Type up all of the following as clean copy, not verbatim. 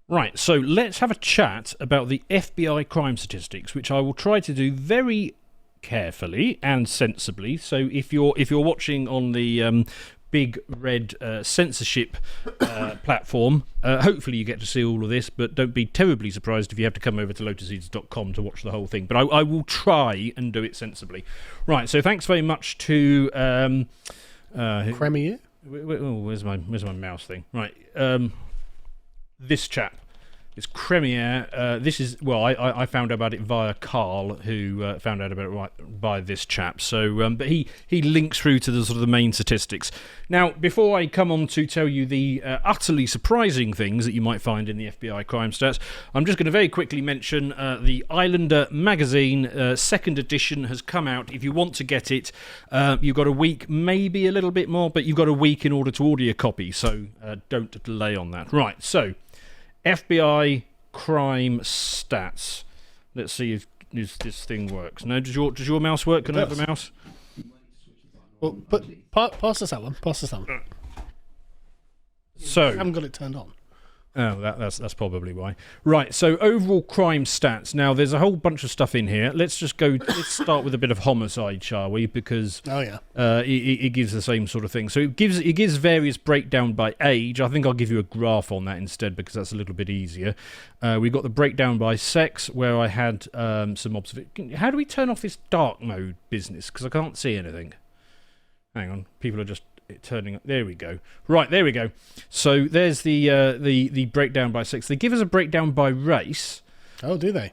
Right, so let's have a chat about the FBI crime statistics, which I will try to do very carefully and sensibly. So if you're watching on the big red censorship platform, hopefully you get to see all of this, but don't be terribly surprised if you have to come over to lotuseats.com to watch the whole thing. But I will try and do it sensibly. Right, so thanks very much to Cremier? where's my mouse thing? Right, this chap. It's Cremier. This is, well, I found out about it via Carl, who found out about it by this chap. So, but he links through to the sort of the main statistics. Now, before I come on to tell you the utterly surprising things that you might find in the FBI crime stats, I'm just going to very quickly mention the Islander magazine, second edition, has come out. If you want to get it, you've got a week, maybe a little bit more, but you've got a week in order to order your copy. So don't delay on that. Right, so FBI crime stats. Let's see if this thing works. No, does your mouse work? Can I have a mouse? Well, but pass us that one. Pass us that one. So I haven't got it turned on. Oh, that's probably why. Right, so overall crime stats. Now, there's a whole bunch of stuff in here. Let's start with a bit of homicide, shall we? Because it gives the same sort of thing. So it gives various breakdown by age. I think I'll give you a graph on that instead because that's a little bit easier. We've got the breakdown by sex, where I had some observation. How do we turn off this dark mode business? Because I can't see anything. Hang on, people are just turning. There we go. Right, there we go. So there's the breakdown by sex. They give us a breakdown by race. Oh, do they?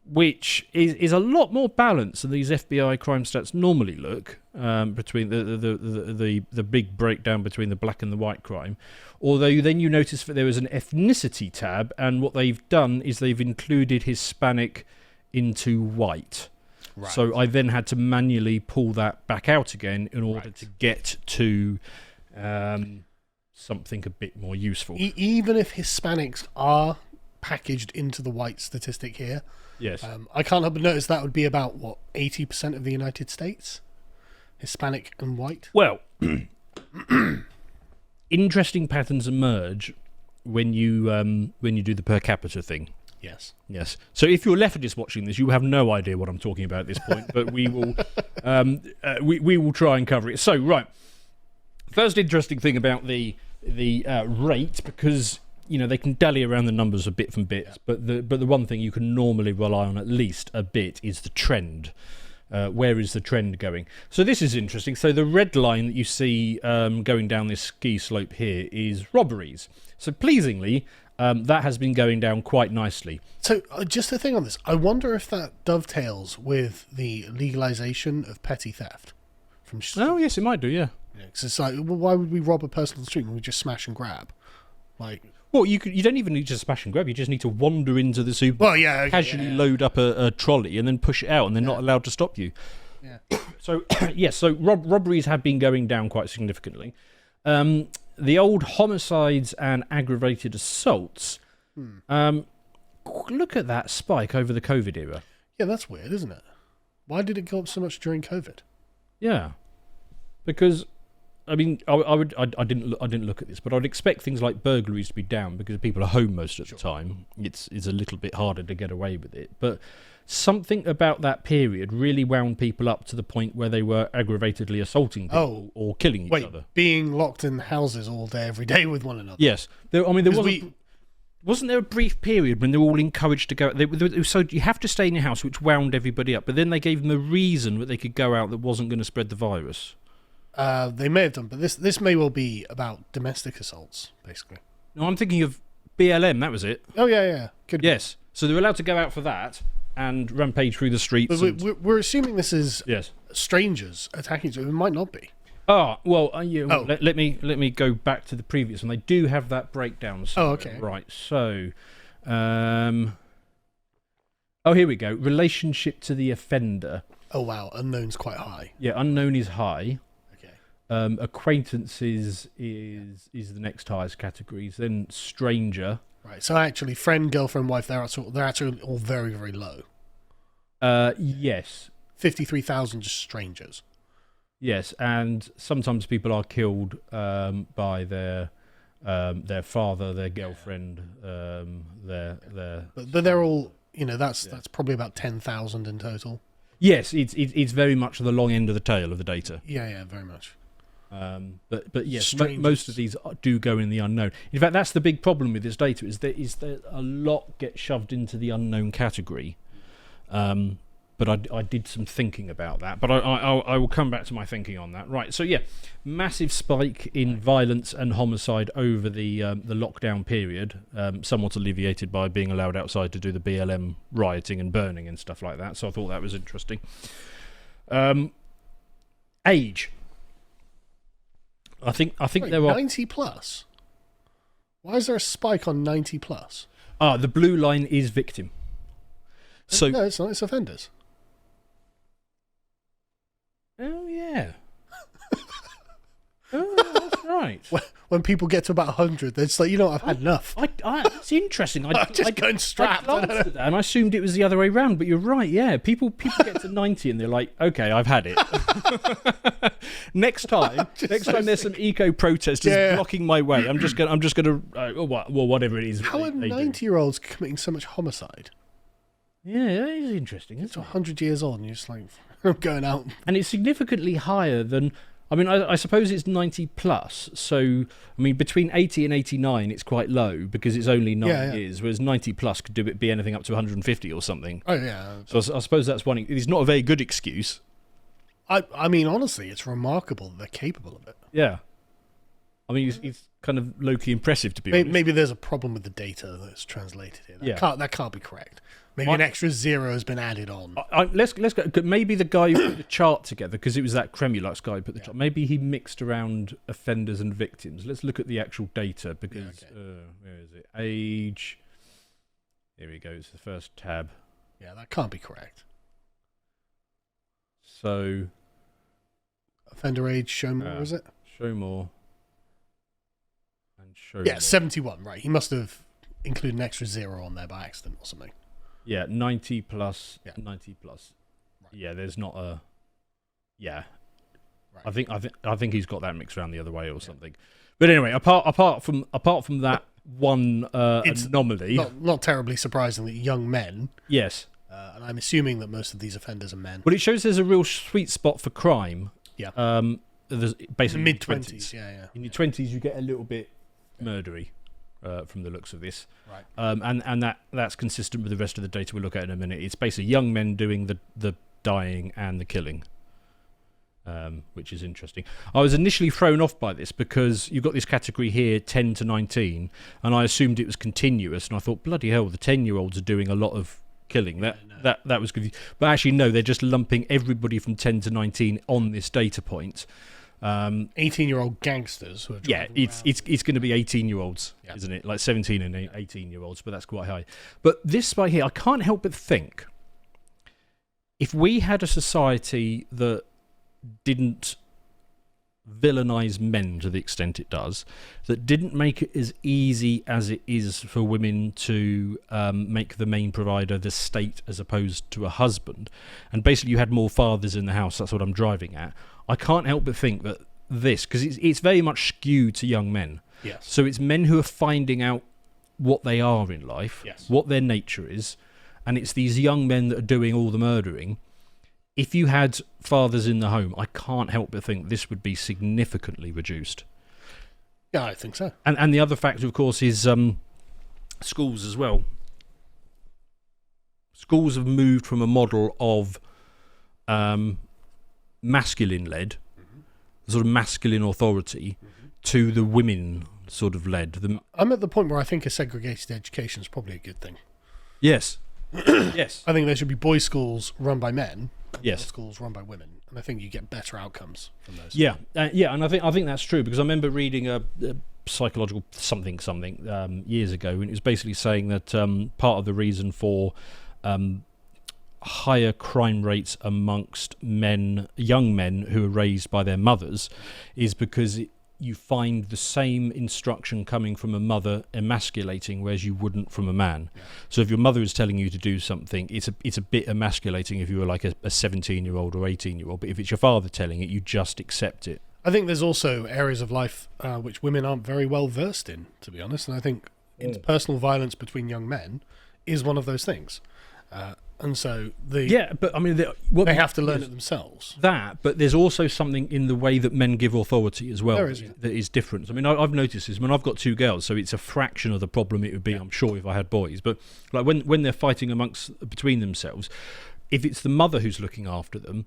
Which is a lot more balanced than these FBI crime stats normally look. Between the big breakdown between the black and the white crime. Although then you notice that there is an ethnicity tab, and what they've done is they've included Hispanic into white. Right. So I then had to manually pull that back out again in order to get to something a bit more useful. Even if Hispanics are packaged into the white statistic here, yes, I can't help but notice that would be about, 80% of the United States? Hispanic and white? Well, interesting patterns emerge when you do the per capita thing. Yes. So if you're leftist watching this, you have no idea what I'm talking about at this point, but we will we will try and cover it. So, right. First interesting thing about the rate, because they can dally around the numbers a bit from bits, but the one thing you can normally rely on at least a bit is the trend. Where is the trend going? So this is interesting. So the red line that you see going down this ski slope here is robberies. So pleasingly, that has been going down quite nicely. So just a thing on this, I wonder if that dovetails with the legalization of petty theft. Oh yes, it might do. Yeah. Because it's like, well, why would we rob a person on the street when we just smash and grab? Well, you don't even need to smash and grab. You just need to wander into the supermarket, casually load up a trolley, and then push it out, and they're not allowed to stop you. Yeah. So yes, so robberies have been going down quite significantly. The old homicides and aggravated assaults. Look at that spike over the COVID era. Yeah, that's weird, isn't it? Why did it go up so much during COVID? Yeah, because I mean, I didn't look at this, but I'd expect things like burglaries to be down because people are home most of the time. It's a little bit harder to get away with it, but something about that period really wound people up to the point where they were aggravatedly assaulting people or killing each other. Being locked in houses all day, every day with one another. Yes. Wasn't there a brief period when they were all encouraged to go out? So you have to stay in your house, which wound everybody up, but then they gave them a reason that they could go out that wasn't going to spread the virus. They may have done, but this may well be about domestic assaults, basically. No, I'm thinking of BLM, that was it. Oh, yeah. Good. Yes. So they're allowed to go out for that and rampage through the streets. But we're assuming this is strangers attacking each other. It might not be. Well, let me go back to the previous one. They do have that breakdown. Oh, okay. Right, so... here we go. Relationship to the offender. Oh, wow. Unknown's quite high. Yeah, unknown is high. Okay. Acquaintances is the next highest categories. Then stranger. Right, so actually, friend, girlfriend, wife, they're actually all very, very low. Yes. 53,000 just strangers. Yes, and sometimes people are killed by their their father, their girlfriend, But they're all, that's probably about 10,000 in total. Yes, it's very much the long end of the tail of the data. Yeah, very much. But yes, most of these do go in the unknown. In fact, that's the big problem with this data is that a lot gets shoved into the unknown category. But I did some thinking about that. But I will come back to my thinking on that. Right. So yeah, massive spike in violence and homicide over the lockdown period, somewhat alleviated by being allowed outside to do the BLM rioting and burning and stuff like that. So I thought that was interesting. Age. I think there are 90 plus. Why is there a spike on 90 plus? The blue line is victim. So no, it's not. It's offenders. Oh yeah. Oh, that's right. When people get to about 100, it's like, I've had enough. It's interesting. I'm just going strapped. I glanced at that and I assumed it was the other way around, but you're right. Yeah, people get to 90 and they're like, okay, I've had it. Next time there's some eco protesters blocking my way, I'm just gonna whatever it is. How are 90-year-olds committing so much homicide? Yeah, that is interesting. It's 100 years old, and you're just like, I'm going out. And it's significantly higher than. I mean, I suppose it's 90 plus. So, I mean, between 80 and 89, it's quite low because it's only 9 years. Whereas 90 plus could be anything up to 150 or something. Oh yeah. So I suppose that's one. It's not a very good excuse. I mean, honestly, it's remarkable that they're capable of it. Yeah. I mean, it's kind of low-key impressive to be honest. Maybe there's a problem with the data that's translated here. That can't be correct. Maybe an extra zero has been added on. Let's go. Maybe the guy who put the chart together, because it was that Cremulux guy who put the chart. Maybe he mixed around offenders and victims. Let's look at the actual data because where is it? Age. Here we go. It's the first tab. Yeah, that can't be correct. So, offender age, show more, is it? Show more. And show. Yeah, more. 71. Right. He must have included an extra zero on there by accident or something. Yeah, 90 plus. Yeah. 90 plus. Right. Yeah, there's not a. Yeah, right. I think he's got that mixed around the other way or something. But anyway, apart from that one anomaly, not terribly surprising that young men. Yes. And I'm assuming that most of these offenders are men. Well, it shows there's a real sweet spot for crime. Yeah. There's basically mid-20s. Yeah. In your 20s, you get a little bit murdery. From the looks of this, right? And that's consistent with the rest of the data we'll look at in a minute. It's basically young men doing the dying and the killing, which is interesting. I was initially thrown off by this because you've got this category here, 10 to 19, and I assumed it was continuous, and I thought, bloody hell, the 10-year-olds are doing a lot of killing. That was confusing. But actually, no, they're just lumping everybody from 10 to 19 on this data point. 18-year-old gangsters who are it's going to be 18-year-olds, isn't it? Like 17 and 18-year-olds, but that's quite high. But this right here, I can't help but think, if we had a society that didn't villainize men to the extent it does, that didn't make it as easy as it is for women to make the main provider the state as opposed to a husband, and basically you had more fathers in the house, that's what I'm driving at, I can't help but think that this, because it's very much skewed to young men. Yes. So it's men who are finding out what they are in life, what their nature is, and it's these young men that are doing all the murdering. If you had fathers in the home, I can't help but think this would be significantly reduced. Yeah, I think so. And the other factor, of course, is schools as well. Schools have moved from a model of masculine-led, sort of masculine authority, to the women sort of led. I'm at the point where I think a segregated education is probably a good thing. Yes. Yes. I think there should be boys' schools run by men, and girls' schools run by women, and I think you get better outcomes from those. Yeah, and I think that's true, because I remember reading a psychological something years ago, and it was basically saying that part of the reason for higher crime rates amongst young men who are raised by their mothers, is because you find the same instruction coming from a mother emasculating, whereas you wouldn't from a man. Yeah. So if your mother is telling you to do something, it's a bit emasculating if you were like a 17-year-old or 18-year-old. But if it's your father telling it, you just accept it. I think there's also areas of life which women aren't very well versed in, to be honest. And I think interpersonal violence between young men is one of those things. And so but I mean, they have to learn it themselves. But there's also something in the way that men give authority as well that is different. I mean, I've noticed this. I mean, I've got 2 girls, so it's a fraction of the problem it would be, I'm sure, if I had boys. But like when they're fighting between themselves, if it's the mother who's looking after them,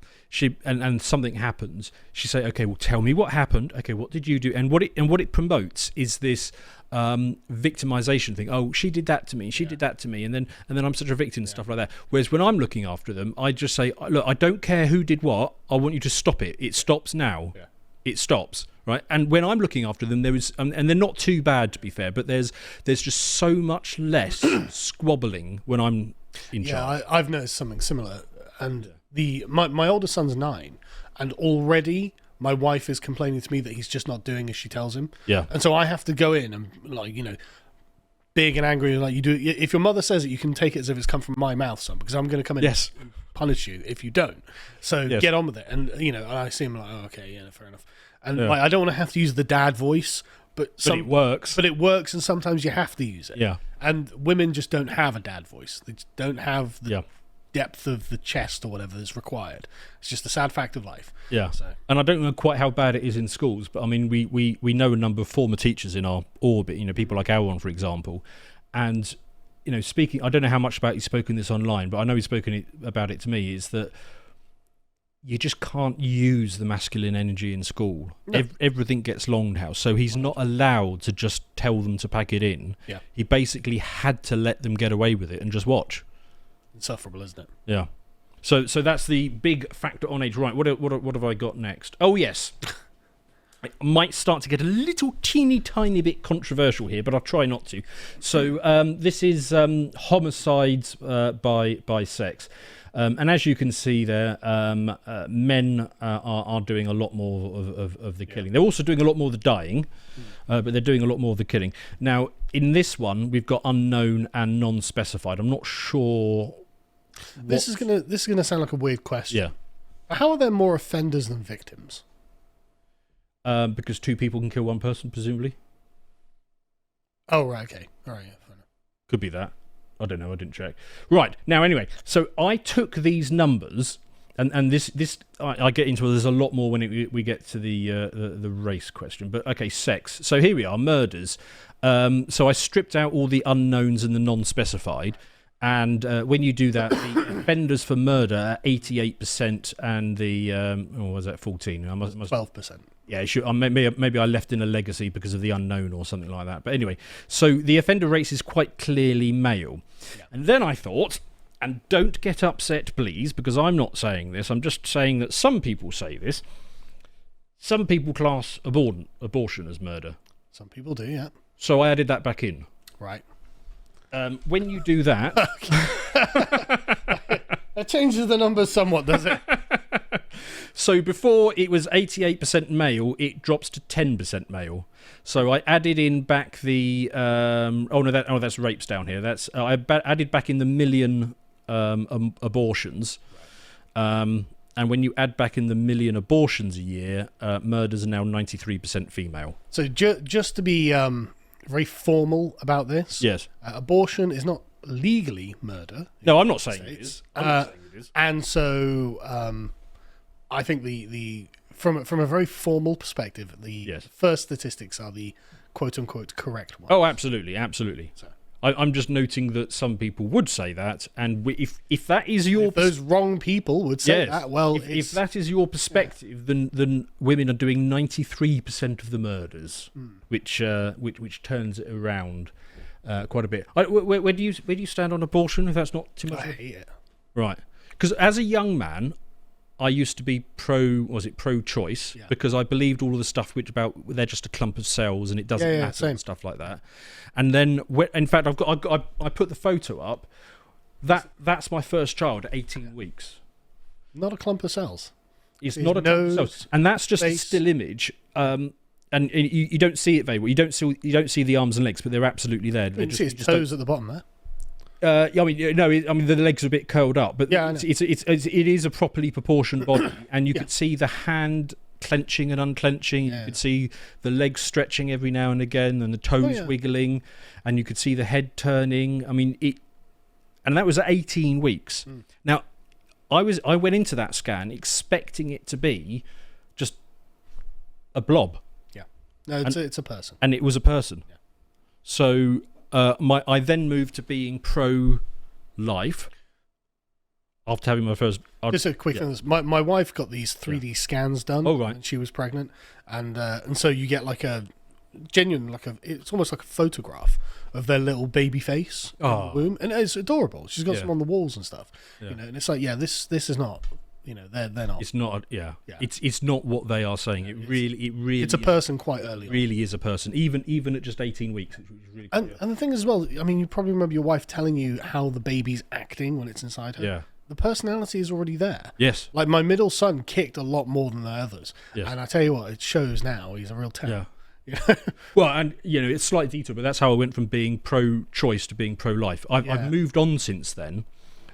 and something happens, she say, "Okay, well, tell me what happened. Okay, what did you do?" And what it promotes is this victimization thing. Oh, she did that to me. She did that to me, and then I'm such a victim and stuff like that. Whereas when I'm looking after them, I just say, "Look, I don't care who did what. I want you to stop it. It stops now. Yeah. It stops." Right. And when I'm looking after them, there is, and they're not too bad, to be fair, but there's just so much less squabbling when I'm in charge. I've noticed something similar. And my older son's 9, and already my wife is complaining to me that he's just not doing as she tells him. Yeah. And so I have to go in and, like, you know, big and angry, like, you do. If your mother says it, you can take it as if it's come from my mouth, son, because I'm going to come in and punish you if you don't. So get on with it. And, you know, and I see him like, oh, okay, yeah, fair enough. And like, I don't want to have to use the dad voice, but it works. But it works, and sometimes you have to use it. Yeah. And women just don't have a dad voice. They just don't have the depth of the chest or whatever is required. It's just a sad fact of life. Yeah. So. And I don't know quite how bad it is in schools, but I mean, we know a number of former teachers in our orbit, you know, people like Aaron, for example. And, you know, speaking, I don't know how much about he's spoken this online, but I know he's spoken about it to me, is that you just can't use the masculine energy in school. No. Everything gets long now. So he's not allowed to just tell them to pack it in. Yeah. He basically had to let them get away with it and just watch. Insufferable, isn't it? Yeah. So that's the big factor on age. Right, what have I got next? Oh, yes. I might start to get a little teeny tiny bit controversial here, but I'll try not to. So this is homicides by sex. And as you can see there, men are doing a lot more of the killing. They're also doing a lot more of the dying, but they're doing a lot more of the killing. Now, in this one, we've got unknown and non-specified. I'm not sure. This is gonna sound like a weird question. Yeah. How are there more offenders than victims? Because 2 people can kill 1 person, presumably. Oh, right. Okay. All right. Yeah, fair enough. Could be that. I don't know. I didn't check. Right. Now, anyway, so I took these numbers, and this I get into. There's a lot more when we get to the race question. But okay, sex. So here we are, murders. So I stripped out all the unknowns and the non-specified. And when you do that, the offenders for murder are 88%, and the what was that, 14? 12%. Yeah, maybe I left in a legacy because of the unknown or something like that. But anyway, so the offender race is quite clearly male. Yeah. And then I thought, and don't get upset, please, because I'm not saying this. I'm just saying that some people say this. Some people class abortion as murder. Some people do, yeah. So I added that back in. Right. When you do that... That changes the numbers somewhat, does it? So before it was 88% male, it drops to 10% male. So I added in back the... that's rapes down here. That's I added back in the million abortions. And when you add back in the million abortions a year, murders are now 93% female. So just to be very formal about this, yes, abortion is not legally murder. No, I'm not saying it is. And so I think the from a very formal perspective, the first statistics are the quote unquote correct one. Oh, absolutely. So. I'm just noting that some people would say that, and if that is your... those wrong people would say that, well... If that is your perspective, then women are doing 93% of the murders, which turns it around quite a bit. Where do you stand on abortion, if that's not too much? I hate it. Right. Because as a young man, I used to be pro-choice, because I believed all of the stuff about they're just a clump of cells and it doesn't matter and stuff like that. And then, in fact, I put the photo up. That's my first child at 18 weeks. Not a clump of cells. It's not a clump of cells, and that's just a still image. And you don't see it very well. You don't see the arms and legs, but they're absolutely there. You can see his toes at the bottom there. I mean, the legs are a bit curled up, but it is a properly proportioned body, and you could see the hand clenching and unclenching. You could see the legs stretching every now and again, and the toes wiggling, and you could see the head turning. I mean, and that was at 18 weeks. Now, I went into that scan expecting it to be just a blob. Yeah, no, it's a person, and it was a person. Yeah. So I then moved to being pro-life. After having my first... Just a quick thing. My wife got these 3D scans done when she was pregnant. And so you get like a genuine, it's almost like a photograph of their little baby face in the womb. And it's adorable. She's got some on the walls and stuff. You know, and it's like, this is not... they're not. It's not. It's not what they are saying. It really. It's a person quite early. It really is a person, even at just 18 weeks. Which is really and the thing as well. I mean, you probably remember your wife telling you how the baby's acting when it's inside her. Yeah. The personality is already there. Yes. Like my middle son kicked a lot more than the others. Yes. And I tell you what, it shows now. He's a real talent. Yeah. Well, and it's slight detail, but that's how I went from being pro-choice to being pro-life. I've moved on since then.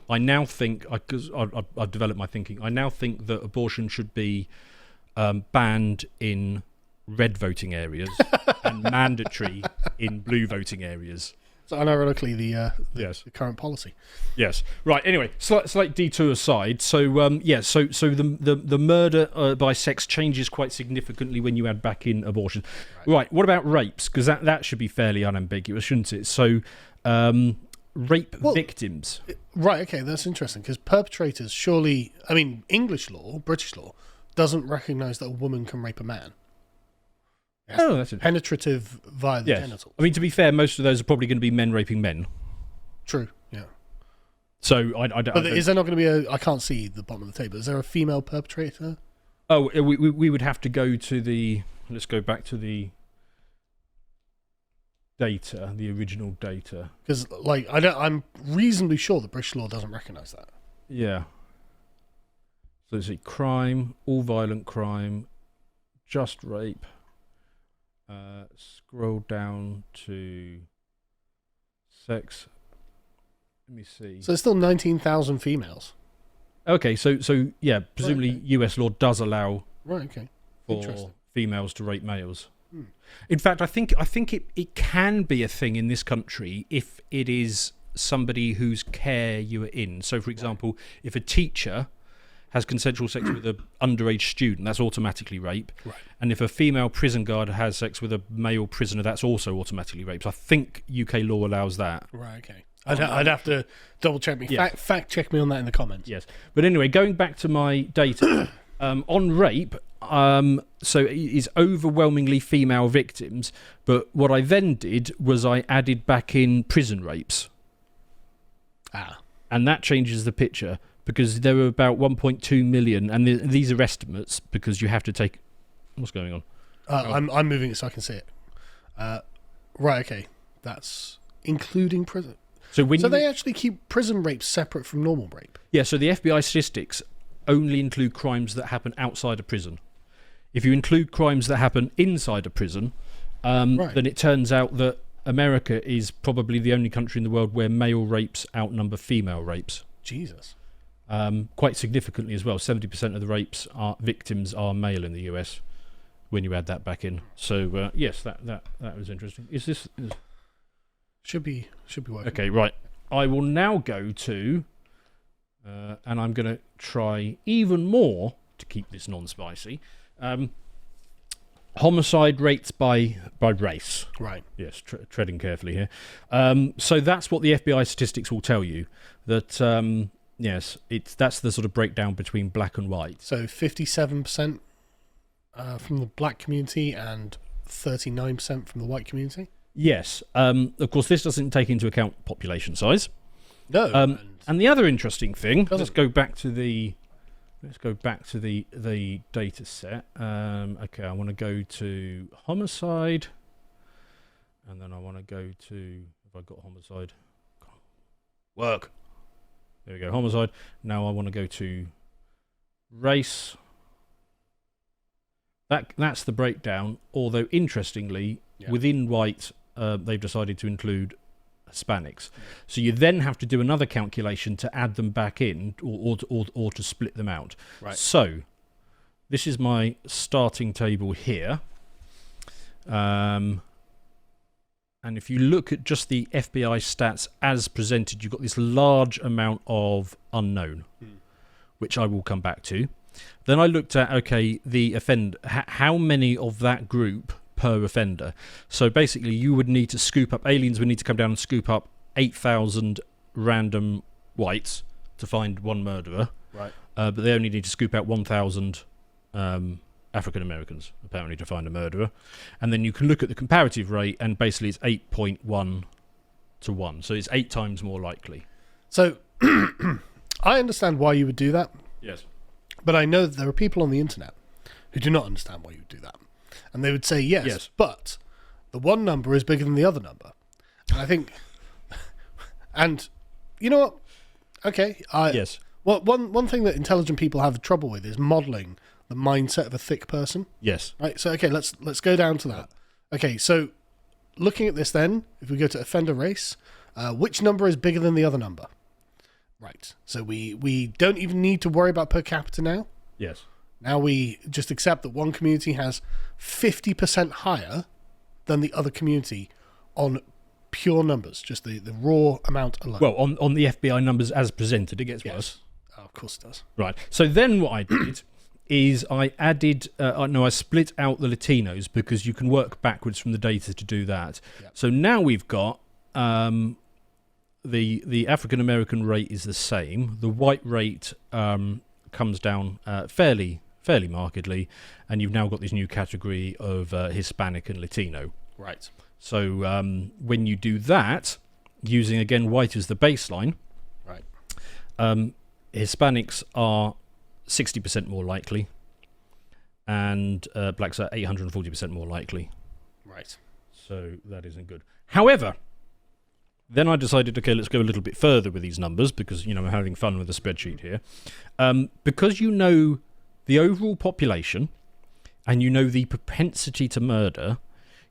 I now think, because I've developed my thinking, I now think that abortion should be banned in red voting areas and mandatory in blue voting areas. So unironically, the current policy. Yes. Right. Anyway, slight detour aside. So so the murder by sex changes quite significantly when you add back in abortion. Right. What about rapes? Because that should be fairly unambiguous, shouldn't it? So. Rape victims. Right, okay, that's interesting, because perpetrators surely... I mean, English law, British law, doesn't recognise that a woman can rape a man. That's penetrative via the genitals. I mean, to be fair, most of those are probably going to be men raping men. True, yeah. So, But is there not going to be I can't see the bottom of the table. Is there a female perpetrator? Oh, we would have to go to the... Let's go back to the... data, the original data, because I'm reasonably sure the British law doesn't recognise that. Yeah. So let's see, crime, all violent crime, just rape. Scroll down to sex. Let me see. So there's still 19,000 females. Okay, so yeah, presumably US law does allow for females to rape males. In fact, I think it can be a thing in this country if it is somebody whose care you are in. So, for example, if a teacher has consensual sex with an underage student, that's automatically rape. Right. And if a female prison guard has sex with a male prisoner, that's also automatically rape. So I think UK law allows that. Right, okay. I'd have to double check me. Yes. Fact check me on that in the comments. Yes. But anyway, going back to my data, on rape... so it is overwhelmingly female victims, but what I then did was I added back in prison rapes. And that changes the picture, because there were about 1.2 million, and these are estimates because you have to take... What's going on? I'm moving it so I can see it. Right, okay. That's including prison. So they actually keep prison rape separate from normal rape? Yeah, so the FBI statistics only include crimes that happen outside of prison. If you include crimes that happen inside a prison, then it turns out that America is probably the only country in the world where male rapes outnumber female rapes. Jesus. Quite significantly as well. 70% of the victims are male in the US when you add that back in. So, yes, that was interesting. Should be working. Okay, right. I will now go to... and I'm going to try even more to keep this non-spicy. Homicide rates by race. Right. Yes, treading carefully here. So that's what the FBI statistics will tell you. That yes, that's the sort of breakdown between black and white. So 57% from the black community and 39% from the white community. Yes. Of course, this doesn't take into account population size. No. And the other interesting thing, let's go back to the data set. Okay, I want to go to homicide, and then I want to go to, have I got homicide? Work. There we go, homicide. Now I want to go to race. That's the breakdown. Although interestingly, within white, they've decided to include Hispanics. So you then have to do another calculation to add them back in, or to split them out. Right. So this is my starting table here. And if you look at just the FBI stats as presented, you've got this large amount of unknown, which I will come back to. Then I looked at, okay, the offender, how many of that group per offender? So basically, you would need to scoop up, aliens would need to come down and scoop up 8,000 random whites to find one murderer. Right. But they only need to scoop out 1,000 African Americans, apparently, to find a murderer. And then you can look at the comparative rate, and basically it's 8.1 to 1. So it's 8 times more likely. So I understand why you would do that. Yes. But I know that there are people on the internet who do not understand why you would do that. And they would say, yes, but the one number is bigger than the other number. And I think... And you know what? Okay. Yes. Well, one thing that intelligent people have trouble with is modelling the mindset of a thick person. Yes. Right. So okay, let's go down to that. Okay. So looking at this, then, if we go to offender race, which number is bigger than the other number? Right. So we don't even need to worry about per capita now. Yes. Now we just accept that one community has 50% higher than the other community on pure numbers, just the raw amount alone. Well, on the FBI numbers as presented, it gets worse. Oh, of course it does. Right. So then what I did is I added, I split out the Latinos, because you can work backwards from the data to do that. Yep. So now we've got the African American rate is the same. The white rate comes down fairly markedly, and you've now got this new category of Hispanic and Latino. Right. So when you do that, using again white as the baseline, right, Hispanics are 60% more likely, and blacks are 840% more likely. Right. So that isn't good. However, then I decided, okay, let's go a little bit further with these numbers, because I'm having fun with the spreadsheet here. Because you know the overall population and you know the propensity to murder,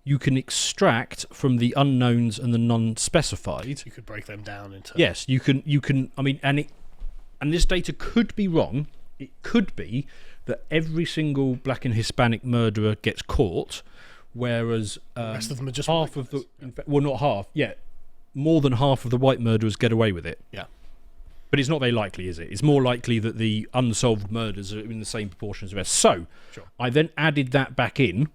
you can extract from the unknowns and the non-specified. You could break them down into... Yes, you can. I mean, and this data could be wrong. It could be that every single black and Hispanic murderer gets caught, whereas the rest of them are just half of the... Well, not half. Yeah, more than half of the white murderers get away with it. Yeah. But it's not very likely, is it? It's more likely that the unsolved murders are in the same proportion as the rest. So, sure. I then added that back in.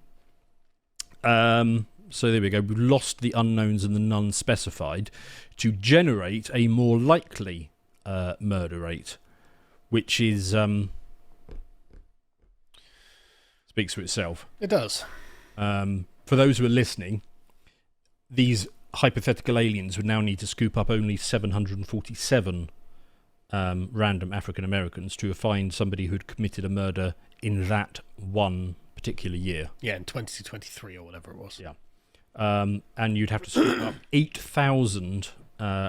So there we go. We've lost the unknowns and the non-specified to generate a more likely murder rate, which is speaks for itself. It does. For those who are listening, these hypothetical aliens would now need to scoop up only 747 random African Americans to find somebody who'd committed a murder in that one particular year. Yeah, in 2023 or whatever it was. Yeah. And you'd have to scoop up 8,000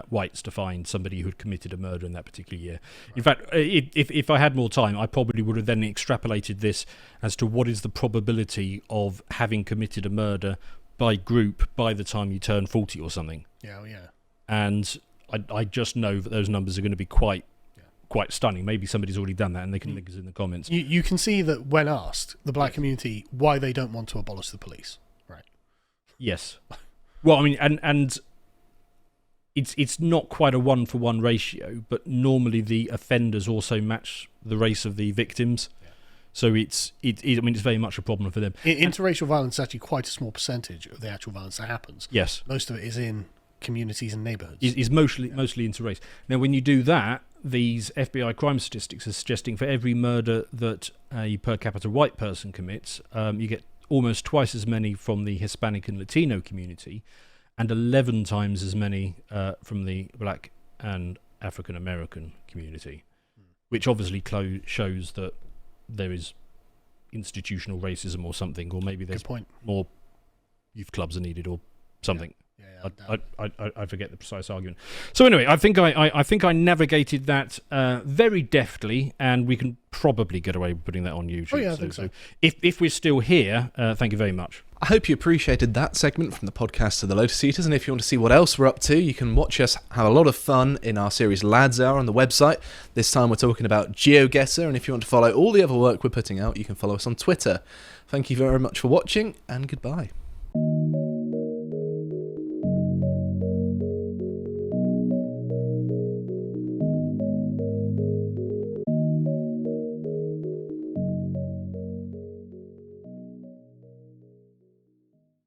whites to find somebody who'd committed a murder in that particular year. Right. In fact, if I had more time, I probably would have then extrapolated this as to what is the probability of having committed a murder by group by the time you turn 40 or something. Yeah, oh yeah. And I just know that those numbers are going to be quite stunning. Maybe somebody's already done that and they can link us in the comments. You can see that when asked, the black community, why they don't want to abolish the police. Right. Yes. Well, I mean, and it's not quite a 1-for-1 ratio, but normally the offenders also match the race of the victims. Yeah. So it's very much a problem for them. Interracial violence is actually quite a small percentage of the actual violence that happens. Yes. Most of it is in communities and neighbourhoods. Is mostly interrace. Now, when you do that, these FBI crime statistics are suggesting for every murder that a per capita white person commits, you get almost twice as many from the Hispanic and Latino community, and 11 times as many from the black and African American community, which obviously shows that there is institutional racism or something, or maybe there's more youth clubs are needed or something. Yeah, I forget the precise argument. So anyway, I think I navigated that very deftly, and we can probably get away with putting that on YouTube. Oh yeah, I think so. If we're still here, thank you very much. I hope you appreciated that segment from the podcast of the Lotus Eaters, and if you want to see what else we're up to, you can watch us have a lot of fun in our series Lads Hour on the website. This time we're talking about GeoGuessr, and if you want to follow all the other work we're putting out, you can follow us on Twitter. Thank you very much for watching, and goodbye.